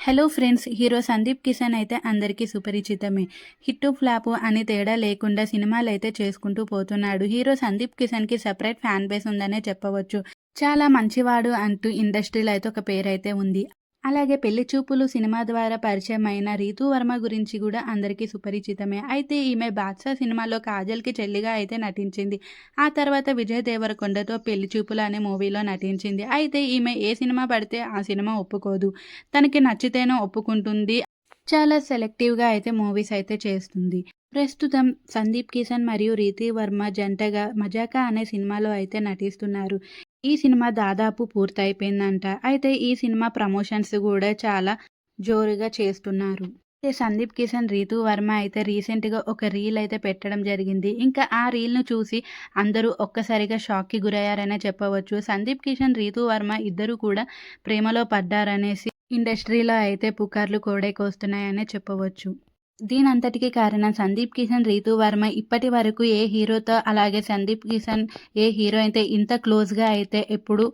Hello friends, hero Sandeep Kishan అయితే అందరికీ సుపరిచితమే. Hit flop అని తేడా లేకుండా సినిమాలైతే చేసుకుంటూ పోతున్నాడు. హీరో సందీప్ కిషన్‌కి సెపరేట్ ఫ్యాన్ బేస్ ఉందనే చెప్పవచ్చు. చాలా మంచివాడు అంటూ ఇండస్ట్రీలో అయితే ఒక పేరైతే ఉంది. అలాగే 'పెళ్లి చూపులు' సినిమా ద్వారా పరిచయమైన రీతూ వర్మ గురించి కూడా అందరికీ సుపరిచితమే. అయితే ఈమె 'బాద్‌షా' సినిమాలో కాజల్‌కి చెల్లిగా అయితే నటించింది. ఆ తర్వాత విజయ్ దేవరకొండతో 'పెళ్లి చూపులు' అనే మూవీలో నటించింది. అయితే ఈమె ఏ సినిమా పడితే ఆ సినిమా ఒప్పుకోదు. తనకి నచ్చితేనే ఒప్పుకుంటుంది. చాలా సెలెక్టివ్‌గా అయితే మూవీస్ అయితే చేస్తుంది. ప్రస్తుతం సందీప్ కిషన్ మరియు రీతీ వర్మ జంటగా 'మజాకా' అనే సినిమాలో అయితే నటిస్తున్నారు. ఈ సినిమా దాదాపు పూర్తయిపోయిందంట. అయితే ఈ సినిమా ప్రమోషన్స్ గూడా చాలా జోరుగా చేస్తున్నారు. అయితే సందీప్ కిషన్, రీతూ వర్మ అయితే రీసెంట్‌గా ఒక రీల్ అయితే పెట్టడం జరిగింది. ఇంకా ఆ రీల్‌ను చూసి అందరూ ఒక్కసారిగా షాక్‌కి గురయ్యారనే చెప్పవచ్చు. సందీప్ కిషన్, రీతూ వర్మ ఇద్దరు కూడా ప్రేమలో పడ్డారనేసి ఇండస్ట్రీలో అయితే పుకార్లు కోడైకొస్తున్నాయనే చెప్పవచ్చు. దీనంతటికి కారణం సందీప్ కిషన్, రీతూ వర్మ ఇప్పటి వరకు ఏ హీరోతో అలాగే సందీప్ కిషన్ ఏ హీరోయిన్‌తో ఇంత క్లోజ్‌గా అయితే ఎప్పుడు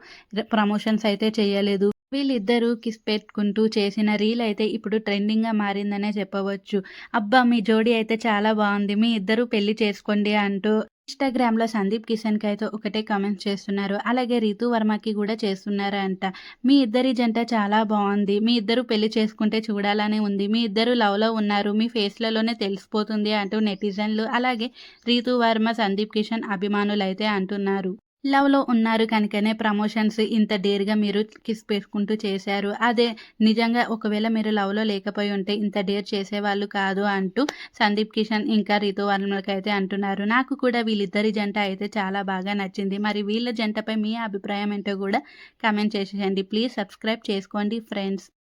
ప్రమోషన్స్ అయితే చేయలేదు. వీళ్ళిద్దరూ కిస్ పెట్టుకుంటూ చేసిన రీల్ అయితే ఇప్పుడు ట్రెండింగ్‌గా మారిందనే చెప్పవచ్చు. అబ్బా! మీ జోడీ అయితే చాలా బావుంది. మీ ఇద్దరు పెళ్లి చేసుకోండి అంటూ ఇన్‌స్టాగ్రామ్‌లో సందీప్ కిషన్‌కి అయితే ఒకటే కామెంట్స్ చేస్తున్నారు. అలాగే రీతూ వర్మకి కూడా చేస్తున్నారంట. మీ ఇద్దరి జంట చాలా బావుంది. మీ ఇద్దరు పెళ్లి చేసుకుంటే చూడాలని ఉంది. మీ ఇద్దరు లవ్‌లో ఉన్నారు. మీ ఫేస్‌లలోనే తెలిసిపోతుంది అంటూ నెటిజన్లు అలాగే రీతూ వర్మ, సందీప్ కిషన్ అభిమానులైతే అంటున్నారు. లవ్‌లో ఉన్నారు కనుకనే ప్రమోషన్స్ ఇంత డేర్‌గా మీరు కిస్ పెట్టుకుంటూ చేశారు. అదే నిజంగా ఒకవేళ మీరు లవ్‌లో లేకపోయి ఉంటే ఇంత డేర్ చేసేవాళ్ళు కాదు అంటూ సందీప్ కిషన్ ఇంకా రితు వర్మలకైతే అంటున్నారు. నాకు కూడా వీళ్ళిద్దరి జంట అయితే చాలా బాగా నచ్చింది. మరి వీళ్ళ జంటపై మీ అభిప్రాయం ఏంటో గూడా కామెంట్ చేసేయండి. ప్లీజ్ సబ్స్క్రైబ్ చేసుకోండి ఫ్రెండ్స్.